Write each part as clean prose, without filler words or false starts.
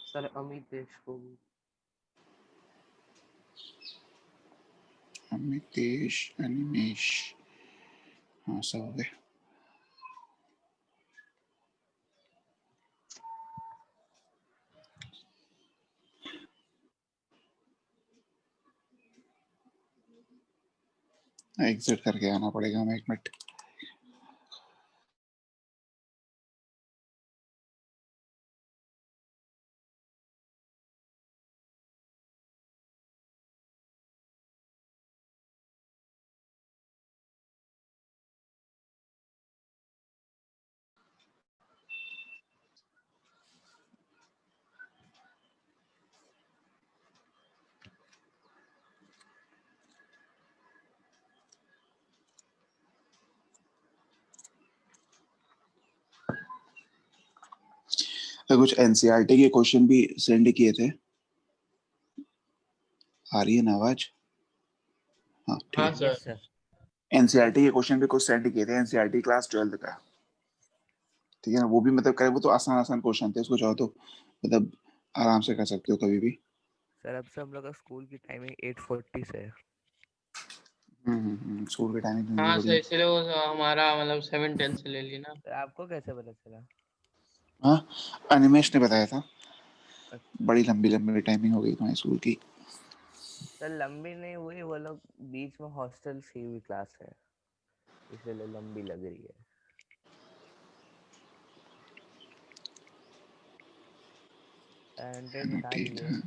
Sir Amitesh को भी। अमितेश, अनिमेश, हाँ सब हो गए। एग्जिट करके आना पड़ेगा हमें, 1 मिनट। तो कुछ एनसीईआरटी के क्वेश्चन भी सेंड किए थे। आ रही है ना आवाज? हाँ ठीक हाँ है। सर। एनसीईआरटी के क्वेश्चन भी कुछ सेंड किए थे, एनसीईआरटी क्लास 12 का, ठीक है ना। वो भी मतलब करे, वो तो आसान आसान क्वेश्चन थे, उसको चाहो तो मतलब आराम से कर सकते हो कभी भी। सर अब से हम लोग का स्कूल की टाइमिंग 8:40 से है। स्कूल के टाइमिंग हाँ बड़ी सर, इसलिए वो हमारा मतलब 7-10 से ले ली ना। सर आपको कैसे पता चला? हाँ, अनिमेश ने बताया था। अच्छा बड़ी लंबी लंबी टाइमिंग हो गई तुम्हारी स्कूल की। सर, लंबी नहीं हुई, वो लोग बीच में हॉस्टल से हुई क्लास है, इसलिए लंबी लग रही है। एंड्रॉइड हटा ठीक दिए। है।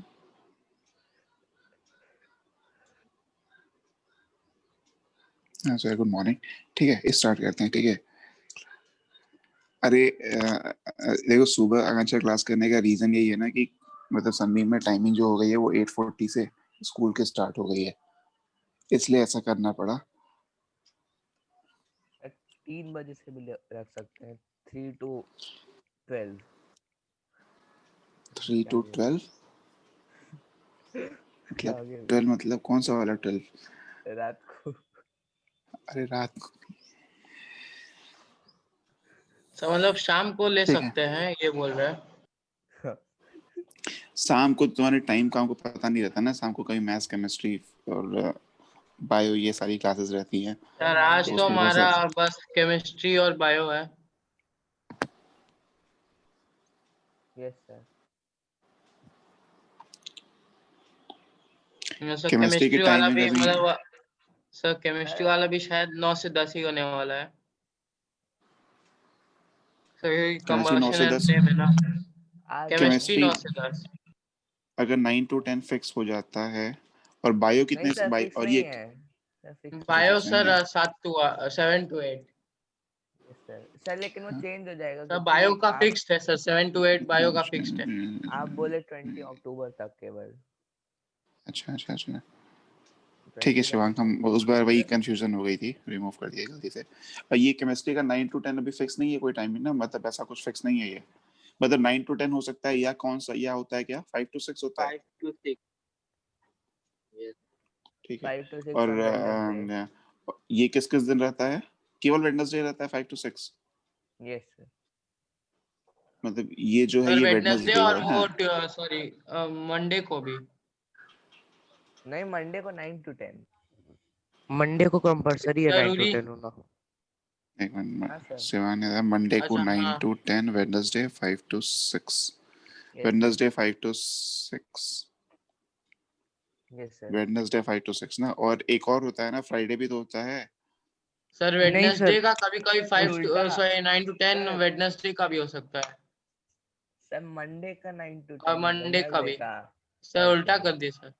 हाँ सर, गुड मॉर्निंग। ठीक है, स्टार्ट करते हैं। ठीक है। अरे देखो, सुबह अगर क्लास करने का रीजन यही है ना कि मतलब संडे में टाइमिंग जो हो गई है वो 8:40 से स्कूल के स्टार्ट हो गई है, इसलिए ऐसा करना पड़ा। 3 बजे से भी रख सकते हैं, 3 to 12। 3 to 12 क्या मतलब हो गया? 12 मतलब कौन सा वाला 12? रात को। अरे रात को। सर मतलब शाम को ले ठीक है, सकते हैं, ये बोल रहे हैं। शाम को तुम्हारे टाइम का हमको पता नहीं रहता ना। शाम को कभी मैथ्स, केमिस्ट्री और बायो ये सारी क्लासेस रहती हैं, सर आज तो तो उसमें बहुत हमारा सारे। बस केमिस्ट्री और बायो है। Yes sir. सर केमिस्ट्री की केमिस्ट्री वाला टाइमिंग भी अभी मतलब सर केमिस्ट्री वाला भी शायद 9 से 10 ही होने वाला है। सर केमिस्ट्री 9 कंबशन से एंड 10 फ्लेम है ना। आज केमिस्ट्री केमिस्ट्री 9 से 10। अगर 9 to 10 फिक्स हो जाता है, और बायो नहीं कितने से सर, बायो फिक्स और नहीं ये है सर, फिक्स अच्छा नहीं बायो है। फिक्स नहीं सर है। 7 to 8। यस सर सर, लेकिन वो हाँ, चेंज हो जाएगा सर क्योंकि बायो का आप फिक्स्ड है सर, 7 to 8 बायो का फिक्स्ड है। बोले 20 अक्टूबर तक केवल। अच्छा अच्छा अच्छा। ठीक है 20 तक शिवांक, हम स्टार्ट उस होगा। बार वही कंफ्यूजन हो गई थी, रिमूव कर दिया गलती से। और ये केमिस्ट्री का 9 to 10 अभी फिक्स नहीं है कोई टाइमिंग ना, मतलब ऐसा कुछ फिक्स नहीं है ये। मतलब 9 to 10 हो सकता है, या कौन सा या होता है क्या 5 to 6 होता है? 5 to 6। ठीक है। 5 to 6 और on Wednesday। ये किस किस दिन रहता है? केवल वेडनेसडे रहता है 5 to 6? Yes sir. मतलब ये जो है सर ये वेडनेसडे वेडनेसडे और है ना? वो सॉरी मंडे को भी। नहीं, मंडे को 9 to 10। मंडे को कंपलसरी है 9 to जरूरी। 10 होना। एक मिनट, हाँ सर। शिवांक ने मंडे को अच्छा 9 हाँ। to 10, Wednesday 5 to 6। Yes sir. Wednesday 5 to 6, yes sir. Wednesday 5 to 6 ना। और एक और होता है ना, फ्राइडे भी तो होता है। सर नहीं वेडनेसडे सर, का कभी कभी सर 5 उल्टा। सॉरी 9 to 10 सर वेडनेसडे का भी हो सकता है। सर मंडे का 9 to और 10, मंडे का वेडनेसडे भी। का सर 5 to उल्टा 6। कर दिए सर।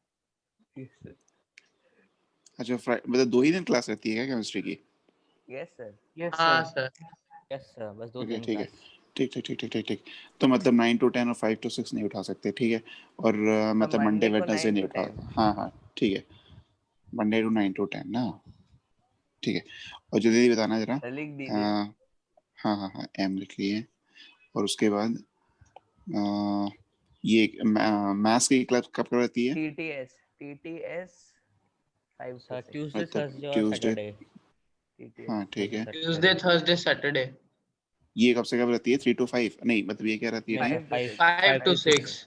अच्छा, मतलब 2 ही दिन क्लास रहती है क्या केमिस्ट्री की? Yes sir. हाँ सर। यस सर, बस 2 ओके दिन ठीक है। क्लास। ठीक ठीक ठीक ठीक ठीक ठीक। तो मतलब 9 to 10 और 5 to 6 नहीं उठा सकते, ठीक है। और सर मतलब मंडे मंडे को वेडनेसडे 9 नहीं to उठा। 10। हाँ हाँ ठीक है, मंडे टू 9 to 10 ना। ठीक है। और जो दीदी बताना जरा। लिख दीजिए। हाँ हाँ हाँ, एम लिख लिए। और उसके बाद ये मैथ्स की क्लास कब रहती है? TTS 5 to sir 6। ट्यूसडे मतलब थर्सडे और ट्यूसडे। सैटरडे। टीटीएस हाँ ठीक है। Tuesday Thursday Saturday. ये कब से कब रहती है? 3 to 5 नहीं, मतलब ये क्या रहती है नहीं, टाइम? 5 to 6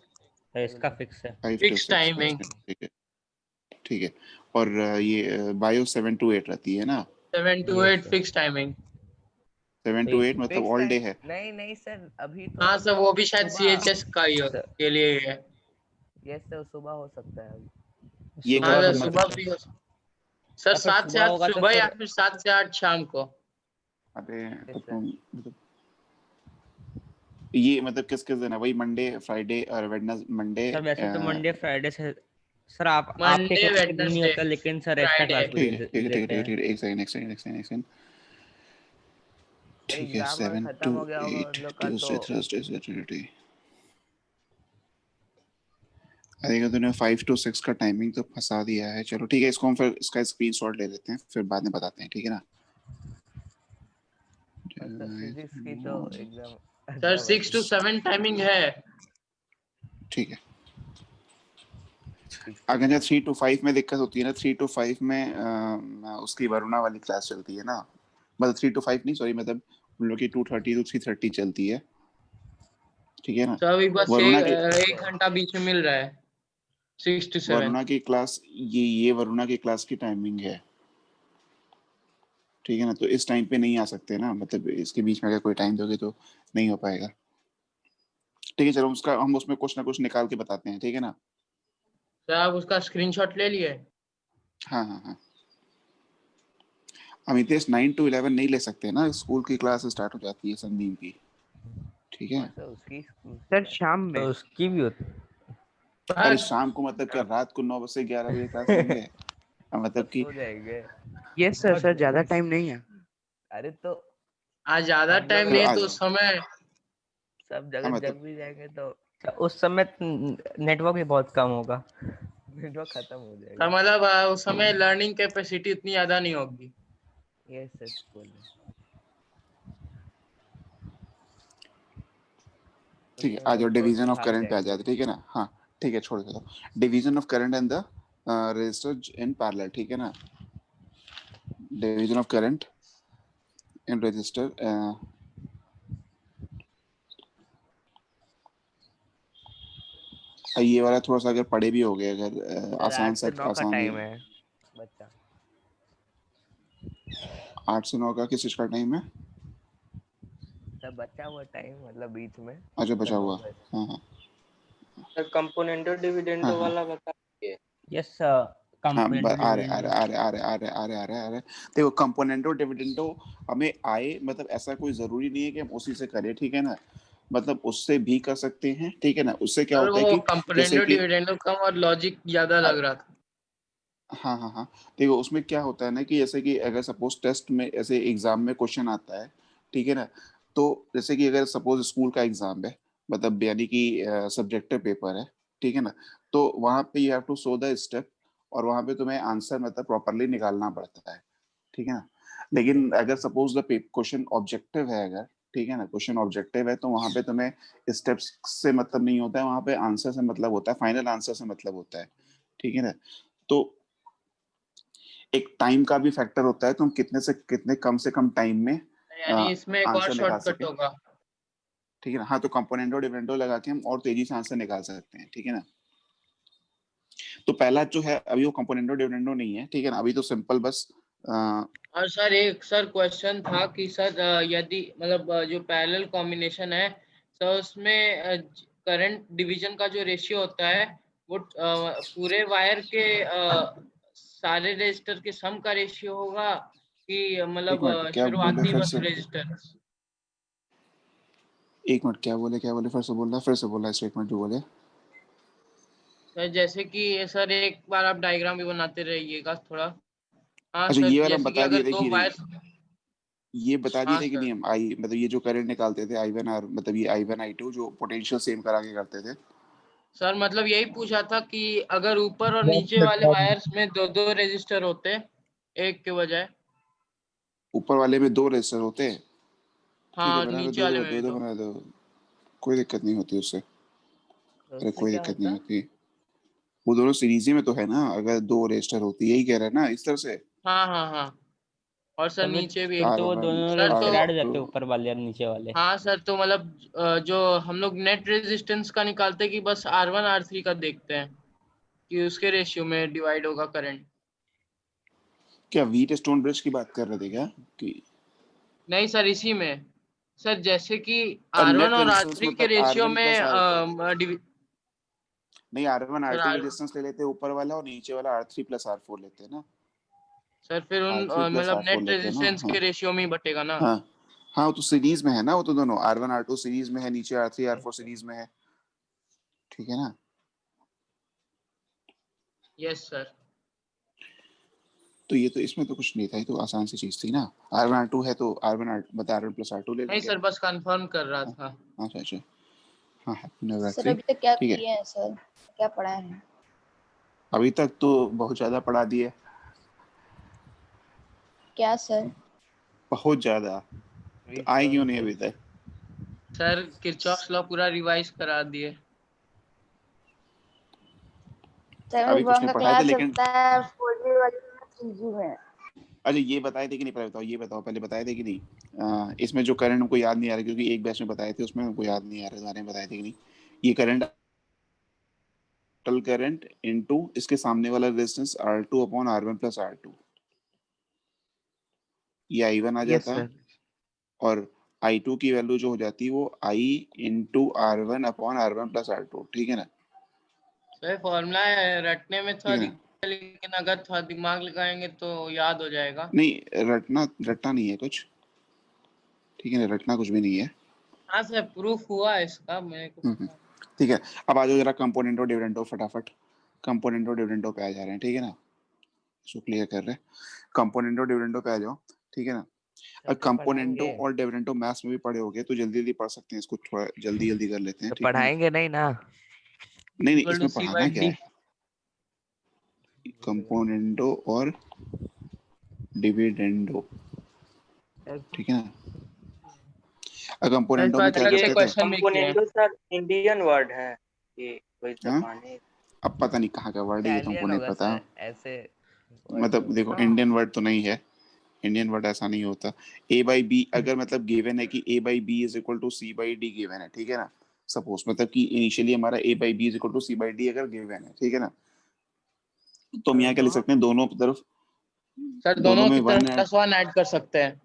इसका फिक्स है। 5 to फिक्स 6, टाइमिंग। ठीक है ठीक है। और ये बायो 7 to 8 रहती है ना? 7 to 8 Yes, fix timing. 7 to 8 मतलब फिक्स ऑल डे टाइम है? नहीं नहीं सर, अभी तो हाँ सर, वो भी शायद सुबह। CHS का ही सर, के लिए ही है। यस सर, सुबह हो सकता है अभी। ये हाँ कब सर, भी मतलब? सुबह भी हो सर, या फिर 7 से 8 होगा तो सुबह या फिर फिर 7 से 8 शाम को। अरे तो Yes, sir. तुम मतलब ये मतलब किस किस दिन है? वही मंडे फ्राइडे और वेडनेस मंडे। सर वैसे तो मंडे फ्राइडे से सर आप आपके मंडे, क्लास दिन नहीं वेडनेसडे, होता, लेकिन सर एक्स्ट्रा फ्राइडे। क्लास भी ठीक है ठीक है ठीक है देते ठीक है हैं। ठीक है, एक सेकंड एक सेकंड एक सेकंड एक सेकंड। सर ठीक है, एग्जाम अगर 7 खत्म to हो गया होगा 8 उन लोग का तो ट्यूसडे थर्सडे सैटरडे। अरे तूने 5 to 6 का टाइमिंग तो फंसा दिया है। चलो ठीक है, इसको हम फिर इसका स्क्रीनशॉट ले लेते हैं, फिर बाद में बताते हैं, ठीक है ना? और सर फिजिक्स की तो एग्जाम सर 18 6 बजे। to 7 टाइमिंग है। ठीक है। 6 to अगर 7 3 to 5 में दिक्कत होती है ना, 3 to 5 में उसकी वरुणा वाली क्लास चलती है ना, मतलब 3 to 5 नहीं सॉरी, मतलब उन लोग की 2:30 to 3:30 चलती है, ठीक है ना? सर अभी बस वरुणा की एक घंटा बीच में मिल रहा है, 6 to 7। वरुणा की क्लास ये वरुणा की क्लास की टाइमिंग है, ठीक है ना? तो इस टाइम पे नहीं आ सकते ना, मतलब इसके बीच में अगर कोई टाइम दोगे तो नहीं हो पाएगा। ठीक है चलो, उसका हम उसमें कुछ ना कुछ निकाल के बताते हैं, ठीक है ना? सर आप उसका स्क्रीनशॉट ले लिए? हाँ हाँ हाँ। अमितेश 9 to 11 नहीं ले सकते ना, स्कूल की क्लास स्टार्ट हो जाती है संदीप की, ठीक है? और सर उसकी सर शाम तो में उसकी भी होती अरे बस शाम को मतलब क्या रात को 9 से 11 बजे क्लास लेंगे? मतलब सब कि सो जाएंगे। यस सर, सर ज्यादा टाइम नहीं है। अरे तो आज ज्यादा हम टाइम लोग नहीं है आ तो जाओ। उस समय। सब हाँ जगह मतलब जग भी जाएंगे तो उस समय नेटवर्क भी बहुत कम होगा। नेटवर्क खत्म हो सर जाएगा। मतलब उस समय लर्निंग कैपेसिटी इतनी ज्यादा नहीं होगी। यस सर बोले। ठीक है, उसमें आ जाओ, नोटबुक भी डिवीजन ऑफ भाग करंट पे आ जाएंगे। जाते, ठीक है ना? हाँ ठीक है, छोड़ दो। Division of current and the resistor in parallel, ठीक है ना? Division of current in resistor, ये वाला थोड़ा सा अगर पढ़े भी हो गए, अगर सर आसान 8 सा से 9 का आसान भी। टाइम है बच्चा। 8 से 9 का किस चीज का टाइम है? सर बच्चा हुआ टाइम मतलब बीच में अच्छा बचा हुआ। 9 बजे। हाँ हाँ सर कंपोनेंटो डिविडेंडो हाँ हाँ वाला बता दीजिए। यस हाँ कंपोनेंट आ रहे आ डिविडेंड। रहे आ रहे आ रहे आ रहे आ रहे आ रहे आ रहे। देखो कंपोनेंटो डिविडेंडो हमें आए, मतलब ऐसा कोई जरूरी नहीं है कि हम उसी से करें, ठीक है ना? मतलब उससे भी कर सकते हैं, ठीक है ना? उससे क्या सर होता है वो कि जैसे कंपोनेंटो कि डिविडेंडो कम और लॉजिक ज्यादा लग रहा था। हाँ हाँ हाँ, देखो उसमें क्या होता है ना कि जैसे कि अगर सपोज टेस्ट में ऐसे एग्जाम में क्वेश्चन आता है, ठीक है ना? तो जैसे कि अगर सपोज स्कूल का एग्जाम है, मतलब यानी कि सब्जेक्टिव पेपर है, ठीक है ना? तो वहां पे you have to show the step, और वहां पे तुम्हें आंसर मतलब प्रॉपरली निकालना पड़ता है, ठीक है ना? लेकिन अगर सपोज द क्वेश्चन ऑब्जेक्टिव है, अगर ठीक है ना, क्वेश्चन ऑब्जेक्टिव है, तो वहां पे तुम्हें स्टेप्स से मतलब नहीं होता है, वहां पे आंसर से मतलब होता है, फाइनल आंसर से मतलब होता है, ठीक है ना? तो एक टाइम का भी फैक्टर होता है, तुम कितने से कितने कम से कम टाइम में यानी इसमें एक और आंसर निकाल शॉर्टकट सके, होगा। ठीक है ना? हाँ तो कंपोनेंटो डिविडेंडो लगा के हम और तेजी से आंसर निकाल सकते हैं, ठीक है ना? तो पहला जो है अभी वो कंपोनेंटो डिविडेंडो नहीं है, ठीक है ना? अभी तो सिंपल बस और सर एक सर क्वेश्चन था कि सर यदि मतलब जो पैरेलल कॉम्बिनेशन है सर उसमें करंट डिवीजन का जो रेशियो होता है वो पूरे वायर के सारे रेजिस्टर के सम का रेशियो होगा कि एक मतलब मिनट क्या बोले शुरुआती फिर बस से? रेजिस्टर। एक मिनट क्या बोले फिर से बोलना स्टेटमेंट जो बोले। सर जैसे कि सर एक बार आप डायग्राम भी बनाते रहिएगा थोड़ा। हाँ अच्छा सर ये वाला हम जैसे कि बता अगर दिए थे दो कि नहीं? वायर। ये बता दिए हाँ थे कि सर। नहीं हम? आई मतलब ये जो करंट निकालते थे I1 और मतलब ये I1 I2 जो पोटेंशियल सेम करा के करते थे। सर मतलब यही पूछा था कि अगर ऊपर और नीचे वाले वायर्स में दो दो रेजिस्टर होते एक के बजाय। ऊपर वाले में 2 रेजिस्टर होते हैं, ठीक हाँ है, और बना दो, नीचे वाले में भी दो दो। बना दो, कोई दिक्कत नहीं होती उससे। तो अरे उससे कोई क्या दिक्कत नहीं होता? होती, वो दोनों सीरीज ही में तो है ना, अगर 2 रजिस्टर होती, यही कह रहा है ना, इस तरह से। हाँ हाँ हाँ। और सर तब नीचे भी फिर तो वो R1 दोनों सर तो लड़ जाते R2 हैं, ऊपर वाले और नीचे वाले। हाँ सर, तो मतलब जो हम लोग नेट रेजिस्टेंस का निकालते हैं कि बस R1 R3 का देखते हैं कि उसके रेशियो में डिवाइड होगा करंट। क्या व्हीट स्टोन ब्रिज की बात कर रहे थे क्या कि नहीं सर, इसी में सर जैसे कि R1 नेट और रेजिस्टेंस R3 के मतलब रेशियो R1 प्लस R2? में नहीं, R1 सर R2 रेजिस्टेंस ले लेते हैं ऊपर वाला, और नीचे वाला R3 प्लस R4 लेते हैं ना। सर फिर उन R3 प्लस मतलब R4 नेट लेते हैं ना। रेजिस्टेंस हाँ के रेशियो में ही बटेगा ना। हाँ हाँ, वो तो सीरीज में है ना, वो तो दोनों R1 R2 सीरीज में है, नीचे R3 R4 सीरीज में है, ठीक है ना। Yes sir. तो ये तो इसमें तो कुछ नहीं था, ये तो आसान सी चीज थी ना। R1 R2 है तो R1 प्लस R2 ले नहीं लेंगे। सर, बस कंफर्म कर रहा हाँ था। अच्छा अच्छा, हाँ हैप्पी सर नवरात्रि। अभी तक क्या ठीक है, किए हैं सर, क्या पढ़ाए हैं? अभी तक तो बहुत ज्यादा पढ़ा दिए, क्या सर? बहुत ज्यादा। तो आए क्यों नहीं अभी तक? सर किरचॉफ लॉ पूरा रिवाइज करा दिए। सर अभी कुछ वन नहीं का पढ़ाए थे क्लास लेकिन। चलता है 4G वाली में 3G में। अच्छा ये बताए थे कि नहीं, पहले बताओ, ये बताओ पहले बताए थे कि नहीं? इसमें जो करंट हमको याद नहीं आ रहा, क्योंकि एक बैच में बताए थे, उसमें हमको याद नहीं आ रहा, तुम्हारे बताए थे कि नहीं? ये करंट, टोटल करंट इनटू इसके सामने वाला resistance R2 upon R1 plus R2, ये I1 आ यस जाता, सर। और I2 की वैल्यू जो हो जाती है वो I into R1 upon R1 plus R2, ठीक है ना। सर फॉर्मूला रटने में थोड़ा ठीक है ना, दिक्कत है, लेकिन अगर थोड़ा दिमाग लगाएंगे तो याद हो जाएगा। नहीं रटना रटना नहीं है कुछ, ठीक है ना, रटना कुछ भी नहीं है। हाँ सर, प्रूफ हुआ है इसका, मेरे को हम्म। पता। ठीक है, अब आ जाओ जरा कंपोनेंट और डिविडेंडो, फटाफट कंपोनेंट और डिविडेंडो पे आ जा रहे हैं, ठीक है ना, इसको क्लियर कर रहे हैं। कंपोनेंट और डिविडेंडो पे आ जाओ, ठीक है ना। अब तो कंपोनेंटो पढ़ाएंगे और डिविडेंडो मैथ्स में भी पढ़े होगे, तो जल्दी जल्दी पढ़ सकते हैं इसको, थोड़ा जल्दी जल्दी कर लेते हैं, तो ठीक है ना। पढ़ाएंगे नहीं ना। नहीं नहीं, इक्वल टू इसमें सी बाई पढ़ाना क्या डी। है? कंपोनेंटो और डिविडेंडो, ठीक है ना। सर इस कंपोनेंटो बार में क्या अलग से करते थे? क्वेश्चन भी किए हैं। कंपोनेंटो सर इंडियन वर्ड है ये, कोई हाँ, जापानी। अब पता नहीं कहाँ का वर्ड है ये, तुमको इटालियन नहीं होगा पता। सर, ऐसे वर्ड नहीं मतलब देखो, होता। इंडियन वर्ड तो नहीं है, इंडियन वर्ड ऐसा नहीं होता। ए बाई बी अगर मतलब गिवन है कि A by B is equal to C by D given है, ठीक है ना। सपोज मतलब कि इनिशियली हमारा A by B is equal to C by D अगर गिवन है, ठीक है ना, तो हम यहाँ क्या लिख सकते हैं, दोनों तरफ, सर दोनों दोनों में की वन तरफ ऐड, +1 ऐड कर सकते हैं।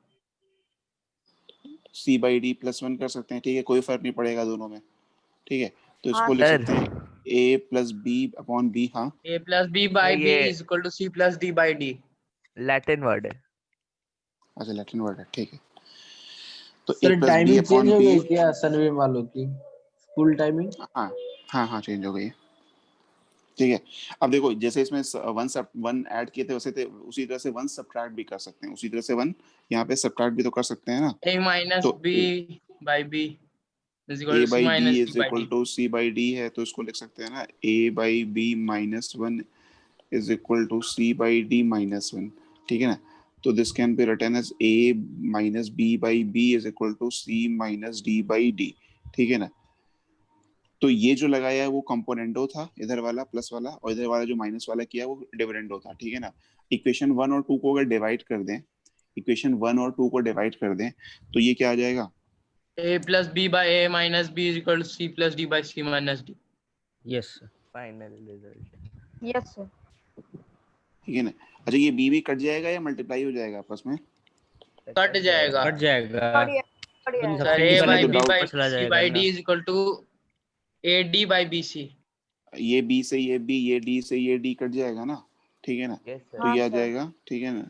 सी बाई डी प्लस वन कर सकते हैं, ठीक है, कोई फर्क नहीं पड़ेगा दोनों में, ठीक है। तो हाँ इसको लिख सर सकते हैं A plus B upon B, हाँ A plus B by B ये is equal to C plus D by D. Latin word है। अच्छा लैटिन वर्ड है, ठीक है। तो A sir plus B timing change upon हो बी, गई क्या सनवे वालों की, स्कूल टाइमिंग? हाँ हाँ हाँ चेंज हो गई है, ठीक है। अब देखो जैसे इसमें वन ऐड किए थे, वैसे थे उसी तरह से वन सब्ट्रैक्ट भी कर सकते हैं, उसी तरह से वन यहाँ पे सब्ट्रैक्ट भी तो कर सकते हैं ना। A माइनस तो b by B is equal a to C by b minus d is by equal d. To C by d है, तो इसको लिख सकते हैं ना, a by b minus one is equal to C by d minus one, ठीक है ना। तो this can be written as a minus b by B is equal to c minus d by d, ठीक है ना। तो ये जो लगाया है वो कंपोनेंटो था इधर वाला प्लस वाला, और इधर वाला जो माइनस वाला किया वो डिविडेंडो था, ठीक है ना। इक्वेशन वन और टू को अगर डिवाइड कर दें, इक्वेशन वन और टू को डिवाइड कर दें, तो ये क्या आ जाएगा? A plus B by A minus B is equal to C plus D by C minus D. Yes final result. Yes sir. ठीक है ना। अच्छा ये बी भी कट जाएगा या मल्टीप्लाई हो जाएगा आपस में? कट जाएगा। कट जाएगा। बढ़िया बढ़िया लेकिन है। सर सबसे ए नीचे वाले बाई तो पे बी डाउट, बाई ऊपर चला सी जाएगा बाई ना। D is equal to A D by B C. ये बी से ये बी, ये डी से ये डी कट जाएगा ना, ठीक है ना। यस तो सर। हाँ ये आ सर। जाएगा, ठीक है ना।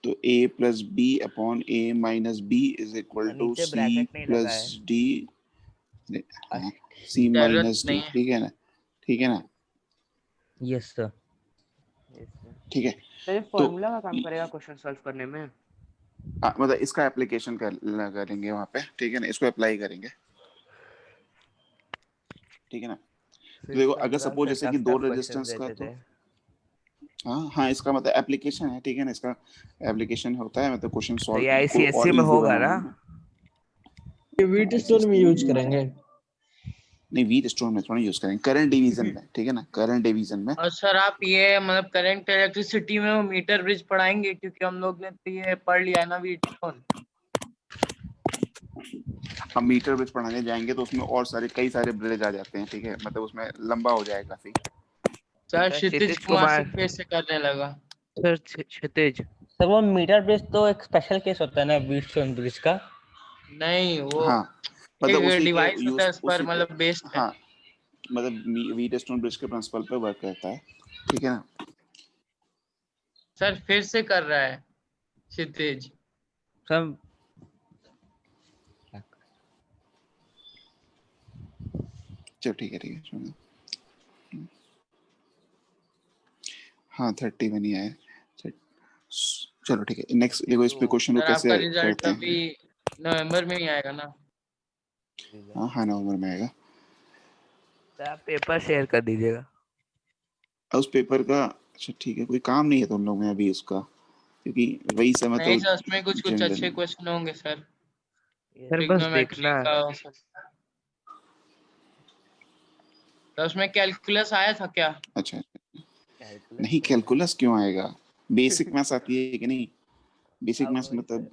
तो a plus B upon A minus B is equal to नीचे सी ब्रैकेट नहीं लगा प्लस है। डी, हाँ सी जरूरत माइनस डी, नहीं है। ठीक है ना, ठीक है ना, यस सर। Yes sir. ठीक है। तो ये तो फॉर्मूला का काम करेगा क्वेश्चन सॉल्व करने में? मतलब इसका एप्लीकेशन करेंगे वहाँ पे, ठीक है ना, इसको अप्लाई करेंगे, ठीक है ना। तो देखो अगर 15 सपोज से जैसे कि टफ दो टफ क्वेश्चंस रेजिस्टेंस का, देते तो थे। हाँ हाँ इसका मतलब एप्लीकेशन है, ठीक है ना, इसका एप्लीकेशन होता है, मतलब क्वेश्चन तो ये सॉल्व को आईसीएससी और में इजी होगा ना? बनाना। ये वीट स्टोन में यूज करेंगे। नहीं वीट स्टोन में थोड़ा यूज करेंगे, करंट डिवीजन में, ठीक है ना, करंट डिवीजन में। और सर आप ये मतलब करंट इलेक्ट्रिसिटी में वो मीटर ब्रिज पढ़ाएंगे, क्योंकि हम लोग ने तो ये पढ़ लिया है ना व्हीटस्टोन। हम मीटर ब्रिज पढ़ाने जाएंगे तो उसमें और कई सारे ब्रिज आ जाते हैं, ठीक है, मतलब उसमें लंबा हो जाएगा काफी। सर सर, क्षितिज क्षितिज कुमार कुमार। से फिर से करने लगा। सर क्षितिज। सर वो मीटर ब्रिज तो एक स्पेशल केस होता है ना व्हीटस्टोन ब्रिज का। नहीं, वो हाँ, मतलब एक उसी के डिवाइस होता है, यूज उस पर उसी के, मतलब बेस्ड है। हाँ, मतलब वीट स्टोन ब्रिज के प्रिंसिपल पे वर्क करता है, ठीक है ना। सर फिर से कर रहा है क्षितिज। सर चलो ठीक है, ठीक है, सुनो। हाँ 31 ही आया। चलो ठीक है, नेक्स्ट देखो इस पे क्वेश्चन को सर कैसे आपका रिजल्ट करते अभी हैं। नवंबर में ही आएगा ना? हाँ हाँ, नवंबर में आएगा। सर आप पेपर शेयर कर दीजिएगा। उस पेपर का, अच्छा ठीक है, कोई काम नहीं है तुम लोग में अभी उसका, क्योंकि वही समय नहीं तो सर, उसमें कुछ कुछ जनरल। अच्छे क्वेश्चन होंगे सर। सर बस ट्रिग्नोमेट्री देखना का है। तो उसमें कैलकुलस आया था क्या? अच्छा, कैलकुलस नहीं तो कैलकुलस क्यों आएगा, बेसिक मैथ्स आती है कि नहीं, बेसिक अब मैथ्स वही मतलब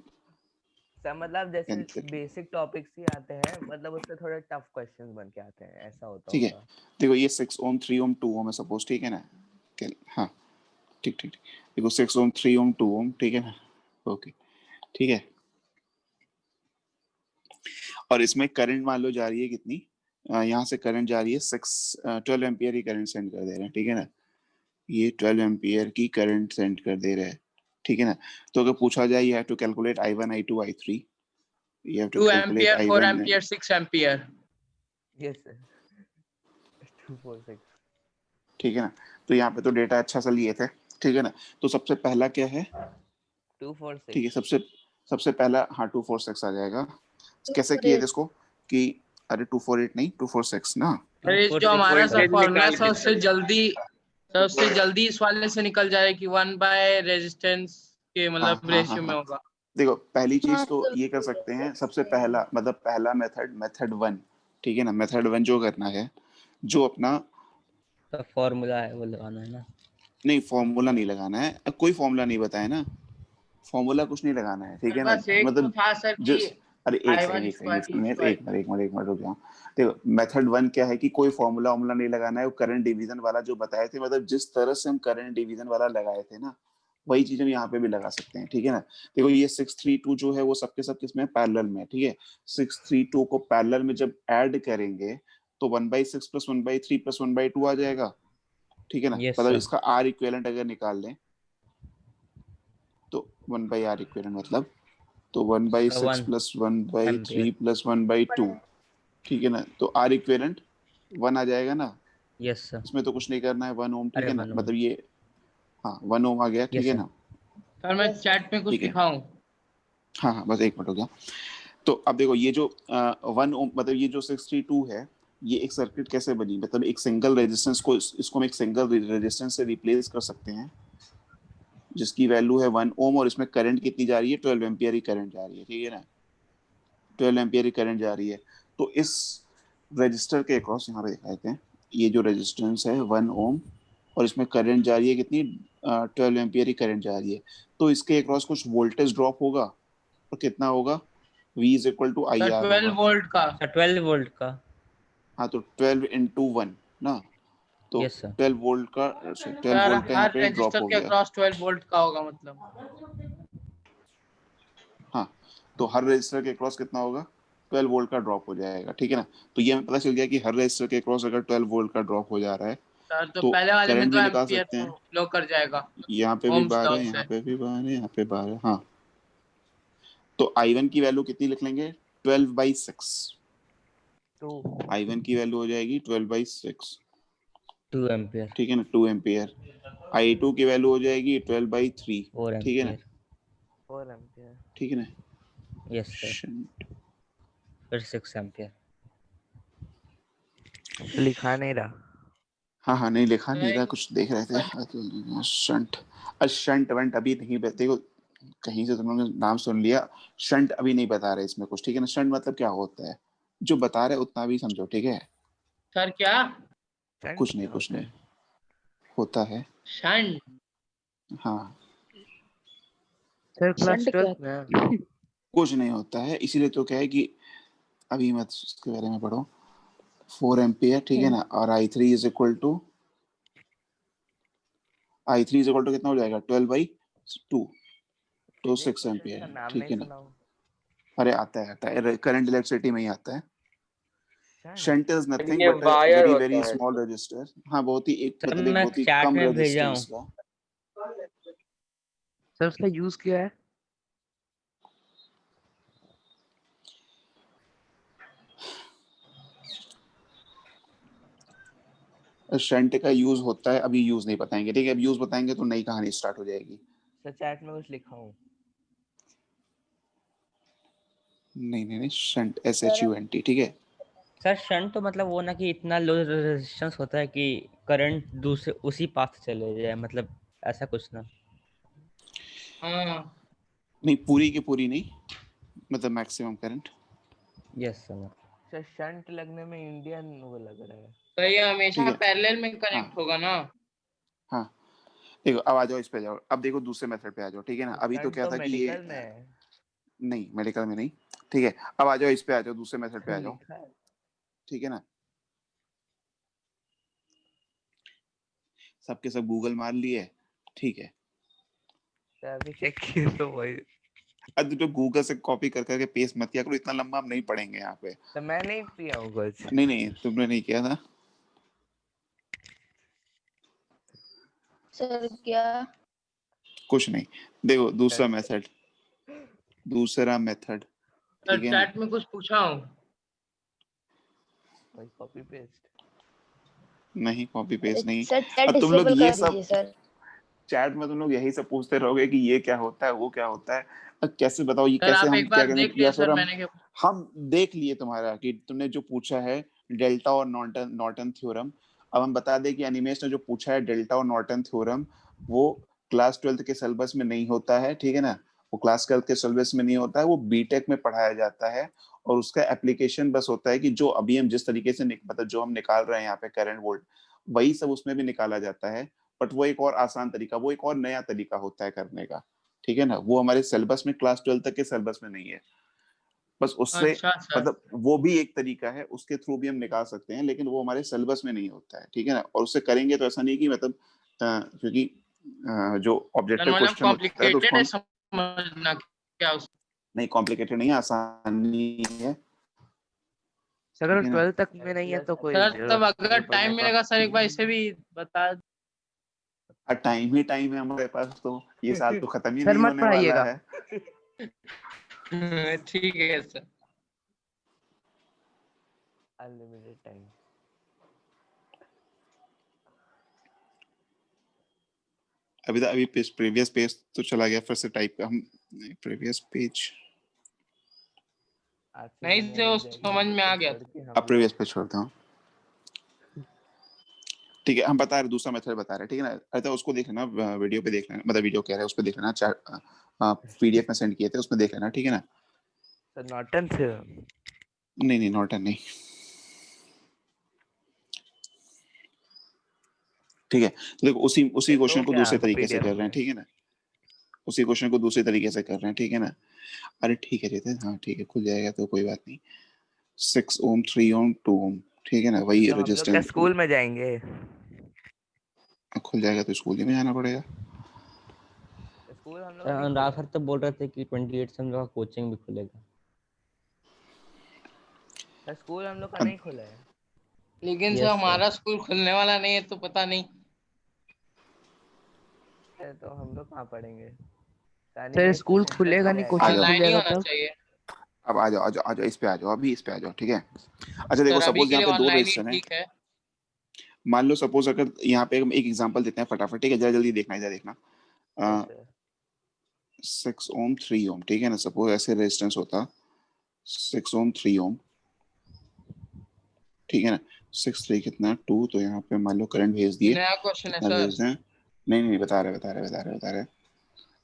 सर, मतलब जैसे 10th तक। बेसिक टॉपिक्स ही आते हैं, मतलब उससे थोड़े टफ क्वेश्चंस बन के आते हैं, ऐसा होता ठीक है, होगा। देखो ये 6 ओम 3 ओम 2 ओम है सपोज, ठीक है ना। हाँ ठीक ठीक ठीक, देखो 6 ओम 3 ओम 2 ओम, ठीक है ना, ओके ठीक है। और इसमें करंट मान लो जा रही है कितनी, यहाँ से करंट जा रही है 12 एम्पियर की करंट सेंड कर दे रहे हैं, ठीक है ना, ये 12 एम्पियर की करंट सेंड कर दे रहे हैं, ठीक है ना। तो अगर पूछा जाए you have to calculate I1 I2 I3, you have to 2 calculate ampere, 4 I1 ampere, 6 ampere. Yes sir. 246। ठीक है ना। तो यहाँ पे तो डेटा अच्छा सा लिए थे, ठीक है ना। तो सबसे पहला क्या है, 246। ठीक है, सबसे सबसे पहला हाँ 246 आ जाएगा। कैसे किए थे इसको कि, अरे 248 नहीं 246 ना। अरे जो हमारा सर वोल्टेज फॉर्मूला निकाल सर के उससे सर। जल्दी, सर उससे जल्दी इस वाले से निकल जाए कि 1 बाय रेजिस्टेंस के हाँ मतलब हाँ हाँ रेशियो में हाँ, होगा। देखो पहली चीज तो ये कर सकते हैं, सबसे पहला मतलब पहला मेथड 1, ठीक है ना, मेथड 1 जो करना है, जो अपना, तो फॉर्मूला है वो लगाना है ना। नहीं फॉर्मूला नहीं लगाना है, कोई फॉर्मूला नहीं बताया ना, फॉर्मूला कुछ नहीं लगाना है, ठीक सर है ना, बस एक तो मतलब था सर कि जिस, अरे एक सेकंड I1 एक सेकंड स्क्वायर एक T मिनट स्क्वायर। एक मिनट एक मिनट एक मिनट रुक जाओ। देखो मेथड 1 क्या है कि कोई फॉर्मूला वॉर्मूला नहीं लगाना है, वो करंट डिवीजन वाला जो बताए थे, मतलब जिस तरह से हम करंट डिवीजन वाला लगाए थे ना, वही चीज हम यहाँ पे भी लगा सकते हैं, ठीक है ना। देखो ये 632 जो है वो सबके सब किसमें पैरेलल में, ठीक है, 632 को पैरेलल में जब ऐड करेंगे तो 1/6 + 1/3 + 1/2 आ जाएगा, ठीक है ना, यस मतलब सर। इसका R इक्विवेलेंट अगर निकाल लें तो 1/R इक्विवेलेंट मतलब, तो 1/6 1 + 1/3 एम्पियर। + 1/2, ठीक है ना, तो R इक्विवेलेंट 1 आ जाएगा ना। Yes sir. इसमें तो कुछ नहीं करना है, 1 ओम, ठीक अरे है ना, 1 मतलब ओम। ये, हाँ 1 ओम आ गया, ठीक यस है सर। ना। सर मैं चैट में कुछ ठीक है, दिखाऊं? हाँ हाँ बस 1 मिनट हो गया। तो अब देखो ये जो 1 ओम मतलब ये जो 62 है, ये एक सर्किट कैसे बनी, मतलब एक सिंगल रेजिस्टेंस को इसको हम एक सिंगल रेजिस्टेंस से रिप्लेस कर सकते हैं, जिसकी वैल्यू है 1 ओम, और इसमें करंट कितनी जा रही है, 12 एम्पियर की करंट जा रही है, ठीक है ना, 12 एम्पियर की करंट जा रही है। तो इस रजिस्टर के अक्रॉस यहाँ पे दिखा देते हैं, ये जो रेजिस्टेंस है 1 ओम, और इसमें करंट जा रही है कितनी, 12 एम्पियर की करंट जा रही है, तो इसके अक्रॉस कुछ वोल्टेज ड्रॉप होगा, और कितना होगा, V = सर IR 12 होगा। वोल्ट का। सर 12 वोल्ट का। हाँ तो 12 × 1 ना, तो यस सर। 12 वोल्ट का, 12 सर वोल्ट का यहाँ हर पे ड्रॉप रजिस्टर हो के गया। अक्रॉस 12 वोल्ट का होगा मतलब। हाँ, तो हर रजिस्टर के क्रॉस कितना होगा, 12 वोल्ट का ड्रॉप हो जाएगा, ठीक है ना। तो ये हमें पता चल गया कि हर रजिस्टर के क्रॉस अगर 12 वोल्ट का ड्रॉप हो जा रहा है सर तो तो पहले वाले में करंट तो भी निकाल एम्पियर सकते हैं। फ्लो कर जाएगा यहाँ पे भी ओम्स 12, लॉ यहाँ से। पे भी 12, यहाँ पे 12, हाँ। तो I1 की वैल्यू कितनी लिख लेंगे, 12/6, तो I1 की वैल्यू हो जाएगी 12/6, 2 एम्पियर। ठीक है ना, 2 एम्पियर। I2 की वैल्यू हो जाएगी 12/3, 4 ठीक है ना, एम्पियर। 4 एम्पियर। ठीक है ना। Yes sir. फिर 6 एम्पियर। लिखा नहीं रहा। हाँ हाँ नहीं लिखा नहीं रहा, नहीं, कुछ देख रहे थे शंट, शंट वंट अभी नहीं देखो, कहीं से तुम लोगों ने नाम सुन लिया, शंट अभी नहीं बता रहे इसमें कुछ, ठीक है ना। शंट मतलब क्या होता है, जो बता रहे उतना भी समझो, ठीक है। सर क्या? शंट कुछ क्या नहीं कुछ होता नहीं है? होता है। शंट? हाँ सर क्लास शंट क्या 12th में है। कुछ नहीं होता है, इसीलिए तो क्या है कि अभी मत उसके बारे में पढ़ो। 4 एम्पियर, ठीक है ना, और I3 इज इक्वल टू कितना हो जाएगा 12/2, तो मुझे 6 क्वेश्चन एम्पियर का है, नाम ठीक नहीं है ना। सुना हूँ। अरे आता है करंट इलेक्ट्रिसिटी में ही आता है। शंट शंट इज नथिंग ये बट अ वायर वेरी होता वेरी है स्मॉल सर। रजिस्टर। हाँ बहुत ही एक सर मतलब एक मैं बहुत ही चैट कम में भेजा हूँ। रेजिस्टेंस का। सर उसका यूज क्या है? शंट का यूज होता है, अभी यूज नहीं बताएंगे, ठीक है, अब यूज बताएंगे तो नई कहानी स्टार्ट हो जाएगी। सर चैट में कुछ लिखा हूँ। नहीं शंट सर SHUNT, ठीक है। सर शंट तो मतलब वो ना कि इतना लो रेजिस्टेंस होता है कि करंट दूसरे उसी पाथ से चले जाए, मतलब ऐसा कुछ ना। हाँ नहीं पूरी की पूरी नहीं, मतलब maximum current. Yes sir. Sir shunt लगने में इंडियन वो लग रहा है। तो ये ठीक हमेशा है पैरेलल में हाँ कनेक्ट होगा ना? हाँ देखो अब आ जाओ इस पे जाओ, अब देखो दूसरे मेथड पे आ जाओ, ठीक है ना। तो अभी तो शंट क्या तो था कि ये मेडिकल में है। नहीं मेडिकल में नहीं, ठीक है। अब आ जाओ इस पे आ जाओ, दूसरे मेथड पे आ जाओ, लिखा है। ठीक है ना। सबके सब गूगल मार लिए, ठीक है। सर अभी चेक किए तो वही। अब तो गूगल से कॉपी कर करके पेस्ट मत किया करो, इतना लंबा हम नहीं पढ़ेंगे यहाँ पे। तो मैं नहीं पिया हूँ कुछ। नहीं तुमने नहीं किया था। सर क्या? कुछ नहीं, देखो दूसरा शंट मेथड, सर ठीक है ना। चैट में कुछ पूछा हूँ। वही कॉपी पेस्ट। नहीं कॉपी पेस्ट नहीं। सर चैट अब तुम लोग डिसेबल ये कर सब दीजिए सर। चैट में तुम लोग यही सब पूछते रहोगे कि ये क्या होता है वो क्या होता है। अब कैसे बताओ ये सर कैसे आप हम एक क्या बार करें, देख या लिए फिर सर, मैंने क्या? हम देख लिए तुम्हारा कि तुमने जो पूछा है डेल्टा और नॉर्टन थ्योरम। अब हम बता दें कि एनिमेश ने जो पूछा है डेल्टा और नॉर्टन थ्योरम, वो क्लास 12th के सिलेबस में नहीं होता है, ठीक है ना। वो क्लास 12th के सिलेबस में नहीं होता है, वो बीटेक में पढ़ाया जाता है। और उसका एप्लीकेशन बस होता है कि जो अभी हम जिस तरीके से मतलब जो हम निकाल रहे हैं यहाँ पे करंट वोल्ट, वही सब उसमें भी निकाला जाता है। बट वो एक और आसान तरीका, वो एक और नया तरीका होता है करने का, ठीक है ना। वो हमारे सिलेबस में क्लास 12 तक के सिलेबस में नहीं है। बस उससे अच्छा सर। मतलब वो भी एक तरीका है, उसके थ्रू भी हम निकाल सकते हैं, लेकिन वो हमारे सिलेबस में नहीं होता है, ठीक है ना। और उससे करेंगे तो ऐसा नहीं कि मतलब क्योंकि जो सर ऑब्जेक्टिव मतलब क्वेश्चन होता है तो उसको कॉम्प्लिकेटेड है हम समझना क्या उस? नहीं, कॉम्प्लिकेटेड नहीं है, आसान ही है, सर ठीक अगर है ना। 12th तक में सर नहीं है प्लस तो कोई सर तब जरूरत अगर नहीं टाइम पढ़ने का। मिलेगा सर एक बार इसे भी बता। और टाइम ही टाइम है हमारे पास, तो ये साल तो खत्म ही सर नहीं मत होने वाला पढ़ाइएगा। है। ठीक है सर। Unlimited time. अभी प्रीवियस पेज तो चला गया, फिर से टाइप का हम प्रीवियस पेज, आज से नहीं दुनिया से वो रुक जाएगी समझ में मुझे आ गया छोड़ था। के अब हम प्रीवियस लोग। पेज छोड़ता हूँ, ठीक है। हम बता रहे दूसरा मेथड बता रहे, ठीक है ना। अरे उसको देख लेना, वीडियो पे देख लेना, मतलब वीडियो कह रहे हैं उस पे देख लेना, चार PDF में सेंड किए थे उसमें देख लेना, ठीक है ना। सर नॉर्टन से। नहीं नॉर्टन नहीं, ठीक है। तो देखो उसी उसी तो क्वेश्चन को क्या दूसरे तरीके से PDF कर रहे हैं, में। ठीक है ना। उसी क्वेश्चन को दूसरे तरीके से कर रहे हैं, ठीक है ना। अरे ठीक है रितेश, हाँ ठीक है, खुल जाएगा तो कोई बात नहीं। 6 ओम 3 ओम 2 ओम, ठीक है ना, वही तो हम लोग क्या रेजिस्टेंस स्कूल में जाएंगे? खुल जाएगा तो स्कूल ही में जाना पड़ेगा। स्कूल हम लोग का नहीं अनुराग खुला सर है। तो बोल रहे थे कि 28 से हम लोग का कोचिंग भी खुलेगा। सर स्कूल हम लोग का अब नहीं खुला है। लेकिन सर यस सर। हमारा स्कूल खुलने वाला नहीं है तो पता नहीं। तो हम लोग कहाँ पढ़ेंगे? सर एनिमेश तो स्कूल सेंटर खुलेगा पे नहीं, आ जाएगा। कोचिंग जाओ, खुल ऑनलाइन ही जाएगा होना तब। चाहिए। अब आ जाओ इस पे आ जाओ, अभी इस पे आ जाओ, ठीक है। अच्छा देखो सर अभी सपोज के यहाँ लिए पे दो ऑनलाइन ही रजिस्टर हैं। ठीक है। मान लो सपोज अगर यहाँ पे हम एक एग्जांपल देते हैं फटाफट, ठीक है, जरा जल्दी देखना, इधर देखना। Yes sir. 6 ओम 3 ओम, ठीक है ना। सपोज ऐसे रेजिस्टेंस होता 6 ओम 3 ओम, ठीक है ना। 6 3 कितना 2, तो यहाँ पे मान लो करंट भेज ये दिए, नया क्वेश्चन है कितना सर। भेज दें। नहीं बता रहे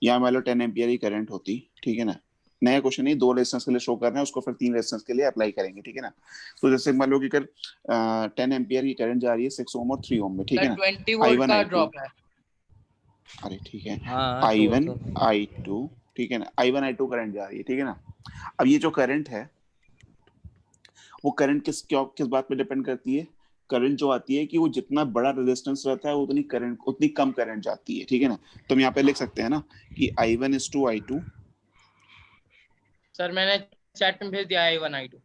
यहाँ मान लो 10 एम्पियर की करंट होती, ठीक है ना। नया क्वेश्चन नहीं, 2 रेजिस्टेंस के लिए शो कर रहे हैं, उसको फिर 3 रेजिस्टेंस के लिए अप्लाई करेंगे, ठीक है ना। तो जैसे मान लो कि अगर 10 एम्पियर की करंट जा रही है 6 ओम और 3 ओम में, ठीक है सर ना। 20 वोल्ट I1 का I2, ड्रॉप है। अरे ठीक है, हाँ तो I1 I2, ठीक है ना, I1 I2 करंट जा रही है, ठीक है ना। अब ये जो करंट है वो करंट किस बात पे डिपेंड करती है। करंट जो आती है कि वो जितना बड़ा रेजिस्टेंस रहता है उतनी कम करंट जाती है, ठीक है ना। तो हम यहाँ पे लिख सकते हैं ना कि I1 is to I2। Sir मैंने चैट में भेज दिया I1 I2।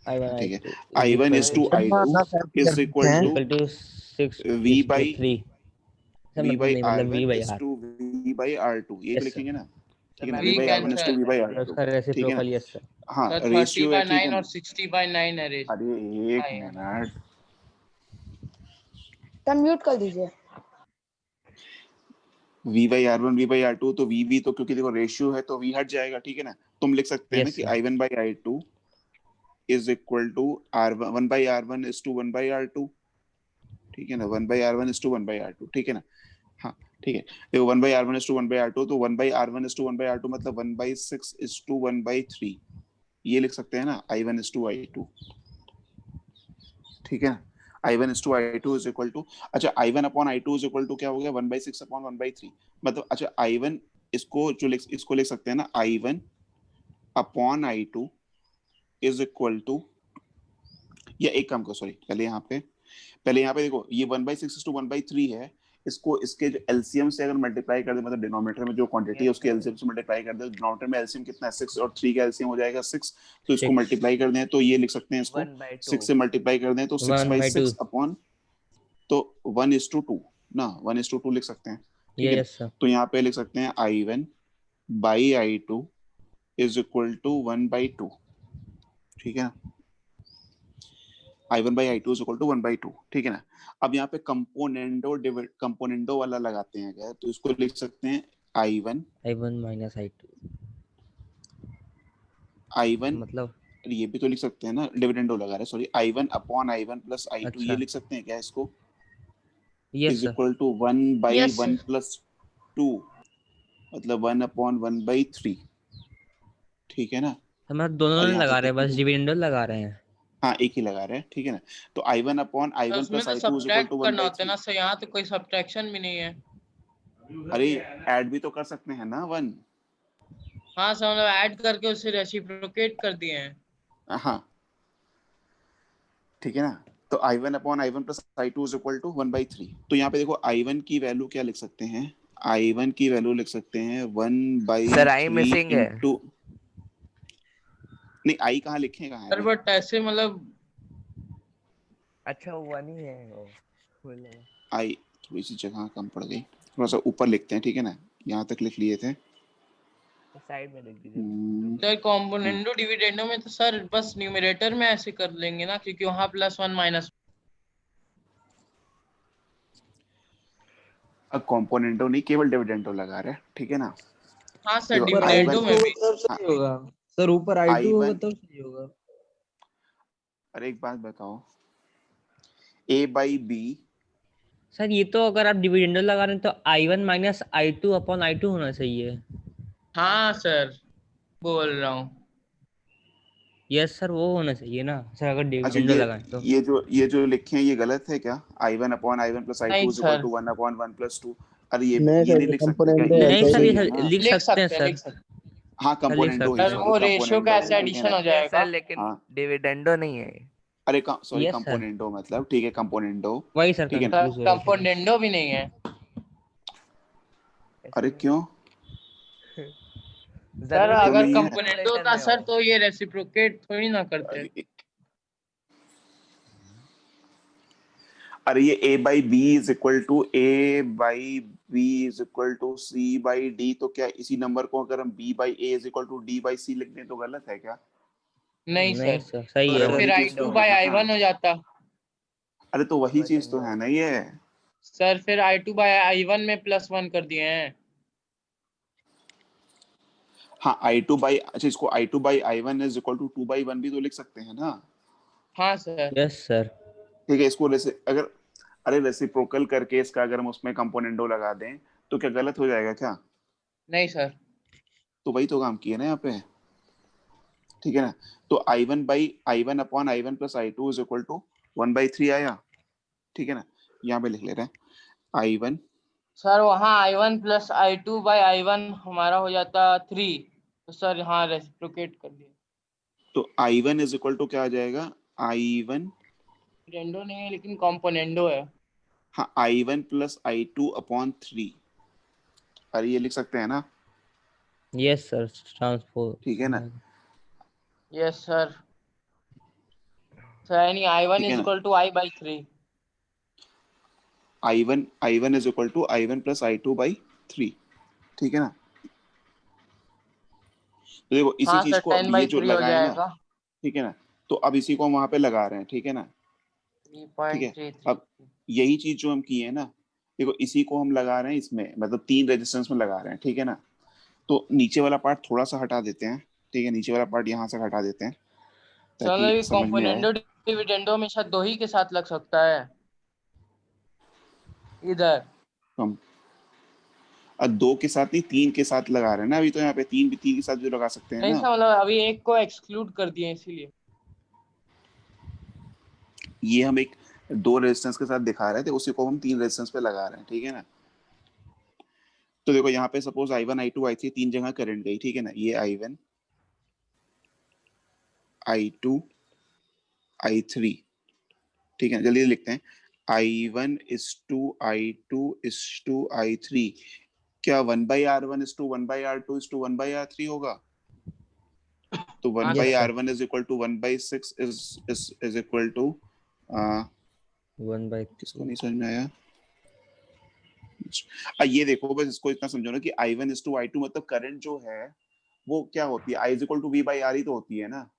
I1 ठीक है, I2 I1 is to ना I2 sir is equal to equal to 6 V is by to 3 sir V मतलब by नहीं मतलब V R1 by is R। to V by R2, ये तो यस सर, लिखेंगे ना, ठीक है ना। मैं V V by can R1 is to sir. V by उसका R2, ठीक है रेसिप्रोकल ना। Yes sir. हाँ सर 30 रेशियो है, बाय ठीक है 9 ना। और 60 बाय 9 है रेशियो। अरे एक मिनट, तब म्यूट कर दीजिए। V by R1 V by R2, तो V तो क्योंकि देखो रेशियो है तो V हट जाएगा, ठीक है ना। तुम लिख सकते हैं ना यस कि sir, I1 by I2 is equal to R1 1 by R1 is to 1 by R2, ठीक है ना। 1 by R1 is to 1 by R2, ठीक है ना। हाँ ठीक है, देखो 1 by R1 is to 1 by R2, तो 1 by R1 is to 1 by R2 मतलब 1 by 6 is to 1 by 3, ये लिख सकते हैं ना I1 is to I2, ठीक है ना। I1 is to I2 is equal to, अच्छा I1 upon I2 is equal to क्या हो गया 1 by 6 upon 1 by 3, मतलब अच्छा I1 इसको लिख सकते हैं ना I1 upon I2 is equal to, या एक काम करो सॉरी, पहले यहाँ पे देखो ये 1/6 to 1/3 है, इसको इसके जो एलसीएम से अगर मल्टीप्लाई कर दे, मतलब डिनोमिनेटर में जो क्वांटिटी है उसके एलसीएम से मल्टीप्लाई कर दे, डिनोमिनेटर में एलसीएम कितना है 6 और 3 का एलसीएम हो जाएगा 6, तो इसको 6 मल्टीप्लाई कर दें तो ये लिख सकते हैं इसको 1/2 6 से मल्टीप्लाई कर दें तो 1/2 6/6 अपॉन, तो 1:2 ना 1:2 लिख सकते हैं, ठीक है। Yes sir. तो यहाँ पे लिख सकते हैं I1 by I2 is equal to 1/2, ठीक है ना। I1 by I2 is equal to 1/2, ठीक है ना। अब यहाँ पे कंपोनेंडो वाला लगाते हैं अगर, तो इसको लिख सकते हैं I1 I1 minus I2 मतलब ये भी तो लिख सकते हैं ना, डिविडेंडो लगा रहे हैं sorry, I1 upon I1 plus I2, अच्छा ये लिख सकते हैं क्या इसको, yes is sir. Equal to 1/1 Yes, plus 2, मतलब 1/1/3, ठीक है ना। हम दोनों और नहीं यहाँ लगा तक रहे हैं, लिख बस लो, डिविडेंड लगा रहे हैं। हाँ एक ही लगा रहे हैं, ठीक है ना। तो I1 अपॉन सर I1 उसमें प्लस तो I2 is equal subtract to करना होता है 1/3। ना सर, यहाँ तो कोई सब्ट्रैक्शन भी नहीं है। अरे ऐड भी तो कर सकते हैं ना 1, हाँ सर, मतलब ऐड करके उसे रेसिप्रोकेट कर दिए हैं। हाँ ठीक है ना। तो I1 upon I1 plus I2 is equal to 1/3। तो यहाँ पे देखो I1 की वैल्यू क्या लिख सकते हैं, I1 की वैल्यू लिख सकते हैं सर 1/3 मिसिंग है। इंटू, नहीं I कहाँ लिखे, कहाँ है सर भाई, बट ऐसे मतलब अच्छा 1 ही है वो, बोलो। I थोड़ी सी जगह कम पड़ गई, थोड़ा सा ऊपर लिखते हैं, ठीक है ना। यहाँ तक लिख लिए थे। साइड में लिख दीजिए। सर कॉम्पोनेंडो डिविडेंडो में तो सर बस न्यूमरेटर में ऐसे कर लेंगे ना, क्योंकि वहाँ +1 माइनस। अब कॉम्पोनेंटो नहीं, केवल डिविडेंडो लगा रहे हैं, ठीक है ना। हाँ सर देखो ऊपर डिविडेंडो I1, I2 में भी। होगा तब हाँ सही होगा सर, ऊपर I2 होगा I1, तब सही होगा। अरे एक बात बताओ, A/B, सर ये तो अगर आप डिविडेंड लगा रहे हैं तो I1 minus I2 upon I2 होना चाहिए। हाँ सर बोल रहा हूँ। यस सर वो होना चाहिए ना सर, अगर अच्छा डिविडेंड लगाएं तो। ये जो लिखे हैं ये गलत है क्या, I1 अपॉन I1 प्लस नहीं I2 is equal sir, to 1/1 plus 2, अरे नहीं ये सर, नहीं ये लिख सकते क्या, कंपोनेंट ये नहीं ऐसा तो ही सर, ये सही है। है सर ना। लिख लिख सकते हैं सकते हैं, सर। लिख सकते हैं। हाँ सर लिख कंपोनेंडो ही, सकते सर हैं। सॉरी वो रेशियो का कंपोनेंडो, ऐसे ठीक है एडिशन ना। हो जाएगा। सर लेकिन हाँ डिविडेंडो नहीं है। अरे सॉरी यस सर कंपोनेंडो मतलब, ठीक है कंपोनेंडो, वही सर ठीक है ना। सर कंफ्यूज हो रहा था। कंपोनेंडो भी नहीं है। अरे ऐसे क्यों, सर जरूरी क्यों अगर नहीं है, कंपोनेंडो न्यूमरेटर होता में सर हो। तो ये रेसिप्रोकेट थोड़ी ना करते। अरे ये A/B is equal to A/B is equal to C/D, तो क्या इसी नंबर को अगर हम B/A is equal to D/C लिख दें तो गलत है क्या, नहीं नहीं सर, सर सही तो है तो वो। वही फिर चीज तो I2 है बाय ना। I1 हो जाता। अरे तो वही चीज तो डिविडेंडो है ना ये, सर फिर I2 बाय I1 में +1 कर दिए हैं। हाँ I2 बाई, अच्छा इसको I2 by I1 is equal to 2/1 भी तो लिख सकते हैं ना। हाँ सर। यस सर ठीक है, इसको अगर अरे रेसिप्रोकल करके इसका अगर हम उसमें कंपोनेंडो लगा दें तो क्या गलत हो जाएगा क्या, नहीं सर। तो वही तो काम किया ना यहाँ पे, ठीक है ना। तो I1 upon I1 plus I2 is equal to 1/3 आया, ठीक है ना। यहाँ पे लिख ले रहे हैं I1, सर वहाँ I1 plus I2 by I1 हमारा हो जाता 3, तो सर यहाँ रेसिप्रोकेट कर दिया। तो I1 इज इक्वल टू क्या आ जाएगा, I1, रेंडो नहीं है लेकिन कॉम्पोनेंडो है। हाँ I1 प्लस I2 अपॉन 3, अरे ये लिख सकते हैं ना, यस सर, ट्रांसपोज। ठीक है ना, यस सर। सर यानी I1 ठीक है इज ना। Equal to I by 3। I1 is equal to I1 plus I2 by 3, ठीक है ना। तो देखो इसी हाँ चीज सर, को अब 10 ये बाई जो 3 हो लगाया ना, जाएगा। ठीक है ना, तो अब इसी को हम वहां पे लगा रहे हैं, ठीक है ना, ठीक है। 3.33। अब यही चीज जो हम किए ना, देखो इसी को हम लगा रहे हैं इसमें, मतलब 3 रेजिस्टेंस में लगा रहे हैं, ठीक है ना। तो नीचे वाला पार्ट थोड़ा सा हटा देते हैं, ठीक है, नीचे वाला पार्ट यहाँ से हटा देते हैं चलो, ताकि ये समझ में आए। कॉम्पोनेंडो डिविडेंडो हमेशा 2 ही के साथ लग सकता है इधर। हम अब 2 के साथ नहीं 3 के साथ लगा रहे हैं ना, अभी तो यहाँ पे 3 के साथ भी लगा सकते हैं नहीं ना। सर, मतलब अभी एक को एक्सक्लूड कर दिए इसीलिए। ये हम एक 2 रेजिस्टेंस के साथ दिखा रहे थे, उसी को हम 3 रेजिस्टेंस पे लगा रहे हैं, ठीक है ना। तो देखो यहाँ पे सपोज I1 I2 I3 3 जगह करंट गई, ठीक है ना। ये I1 I2 I3, ठीक है, जल्दी लिखते हैं। I1 is to I2 is to I3, क्या 1/R1 is to 1/R2 is to 1/R3 होगा? तो हाँ 1 yes by sir. Sir, R1 is equal to 1/6 is equal to 1/3। किसको नहीं समझ में आया? ये देखो बस इसको इतना समझो ना कि I1 is to I2 मतलब करंट जो है वो क्या होती है, I is equal to V by R ही तो होती है ना।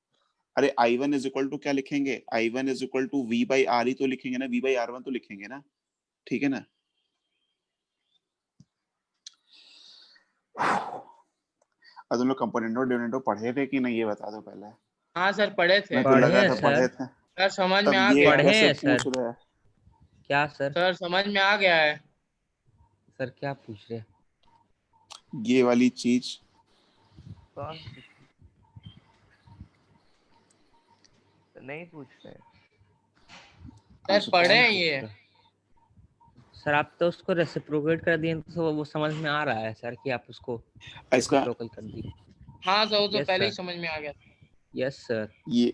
अरे I1 is equal to क्या लिखेंगे, I1 is equal to V by R ही तो लिखेंगे ना, V by R1 तो लिखेंगे ना, ठीक है ना। अब तुम लोग कंपोनेंटो डिविडेंडो पढ़े थे कि नहीं ये बता दो पहले। हाँ सर, पढ़े थे। मैं तो पढ़े लगा हैं था पढ़े सर। थे, सर समझ में तब आ ये गया है। पढ़े कैसे हैं पूछ सर। रहे हैं। क्या सर? सर समझ में आ गया है। सर क्या पूछ रहे हैं? ये वाली चीज कौन नहीं पूछ रहे? हाँ सर पढ़े कौन हैं पूछ ये। रहा है? सर आप तो उसको रेसिप्रोकेट कर दिए तो वो समझ में आ रहा है सर कि आप उसको इसका रेसिप्रोकल कर दिए। हाँ सर, वो तो यस पहले ही सर, समझ में आ गया था। Yes sir. ये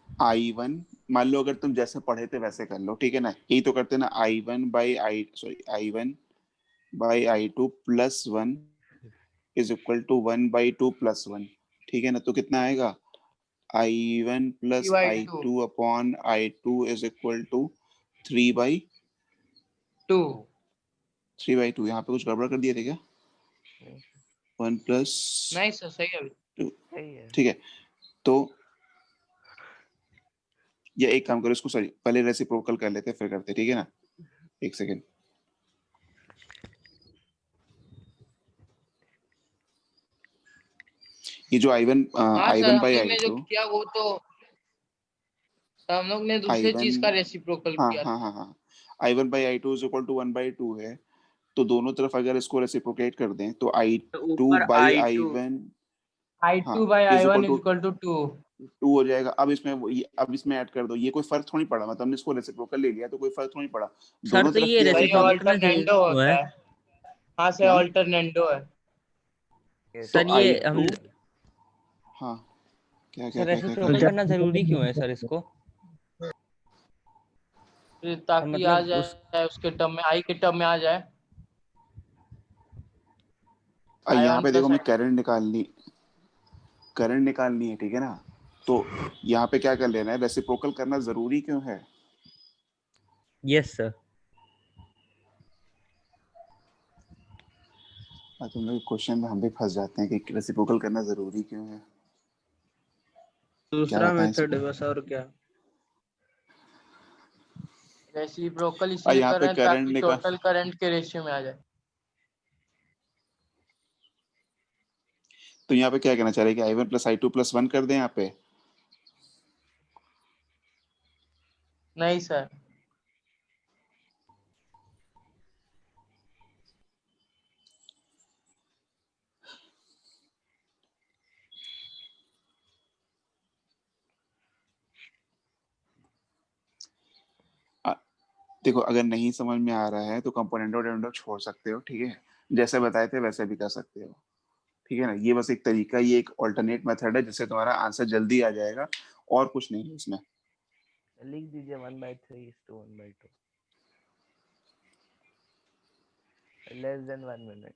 I1 मान लो अगर तुम जैसे पढ़े थे वैसे कर लो, ठीक है ना। यही तो करते ना, I1 by I2 plus 1 is equal to 1/2 plus 1, ठीक है ना। तो कितना आएगा, I1 plus 3/2। I2 upon I2 is equal to 2। 3/2। यहाँ पे कुछ गड़बड़ कर दिए थे क्या, नहीं, 1 प्लस नहीं सर, सही है अभी। 2, सही है। ठीक है। तो ये एक काम करो, इसको सॉरी पहले रेसिप्रोकल कर लेते फिर करते, ठीक है ना। एक सेकेंड, ये जो I1 हाँ सर, I1 हम बाई लोग ने जो I2 किया वो तो हम लोग ने दूसरे I1 चीज का रेसिप्रोकल हाँ किया था। हाँ हाँ हाँ I1 by I2 is equal to 1/2 है। तो दोनों तरफ अगर इसको रेसिप्रोकेट कर दें तो I2 ऊपर बाई I2 I1 हाँ I2 by is equal I1 to is equal to 2। 2 हो जाएगा। अब इसमें अब इसमें ऐड कर दो, ये कोई फर्क थोड़ी पड़ा, मतलब हमने इसको रेसिप्रोकल ले लिया तो कोई फर्क थोड़ी पड़ा, सर दोनों तो तरफ ये किया सही, जाएगा। रेसिप्रोकल करना ऑल्टरनेंडो जरूरी क्यों होता है? है। हाँ सर, क्या, ऑल्टरनेंडो है। ये तो सर ये हम I2 हाँ क्या क्या सर क्या क्या क्या, रेसिप्रोकल क्या? करना जरूरी क्यों है सर इसको? फिर सर ताकि आ मतलब उस जाए उसके टर्म में, आई के टर्म में आ जाए। यहाँ I1 पे देखो प्लस हमें करंट निकालनी है, ठीक है ना। तो यहाँ पे क्या कर लेना है, रेसिप्रोकल करना जरूरी क्यों है। Yes sir. तुम लोग क्वेश्चन में हम भी फंस जाते हैं कि रेसिप्रोकल करना जरूरी क्यों है, क्या दूसरा बताएं मेथड इसमें। है बस, और क्या। रेसिप्रोकल इसीलिए यहाँ कर पे रहे हैं करंट ताकि निकाल, टोटल करंट के रेशियो में आ जाए। तो यहाँ पे क्या कहना चाह रहे हैं कि I1 प्लस I2 प्लस 1 कर दें यहाँ पे। नहीं सर। देखो अगर नहीं समझ में आ रहा है तो कंपोनेंटो डेरिवेटिव छोड़ सकते हो, ठीक है, जैसे बताए थे वैसे भी कर सकते हो, ठीक है ना। ये बस एक तरीका, ये एक ऑल्टरनेट मेथड है जिससे तुम्हारा आंसर जल्दी आ जाएगा, और कुछ नहीं है इसमें। लिख दीजिए 1/3:1/2 लेस देन 1 मिनट,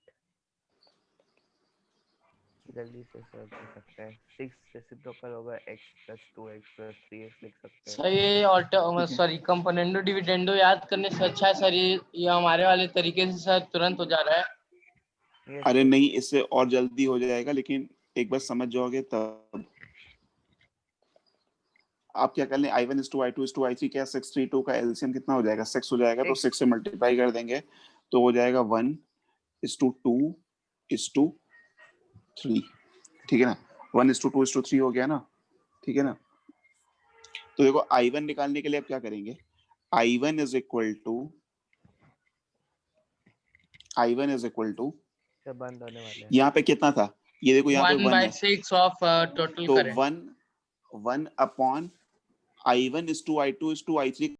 जल्दी से सॉल्व कर सकते हैं। 6 रेसिप्रोकल होगा x + 2x + 3x लिख सकते हैं। सर ये ऑल्टर ठीक है। सॉरी कंपोनेंडो डिविडेंडो याद करने से अच्छा है सर, ये हमारे वाले तरीके से सर तुरंत हो जा रहा है। Yes, अरे yes. नहीं, इससे और जल्दी हो जाएगा, लेकिन एक बार समझ जाओगे तब। आप क्या कर लें, I1 is to I2 is to I3, क्या 6 3 2 का एलसीएम कितना हो जाएगा, 6 हो जाएगा, तो 6 से मल्टीप्लाई कर देंगे तो हो जाएगा 1:2:3, ठीक है ना। 1:2:3 हो गया ना, ठीक है ना। तो देखो I1 निकालने के लिए आप क्या करेंगे, I1 is equal to सब बंद होने वाले हैं। यहाँ पे कितना था, ये देखो यहाँ पे 1 है, 1/6 ऑफ टोटल तो current. 1 upon I1 is to I2 is to I3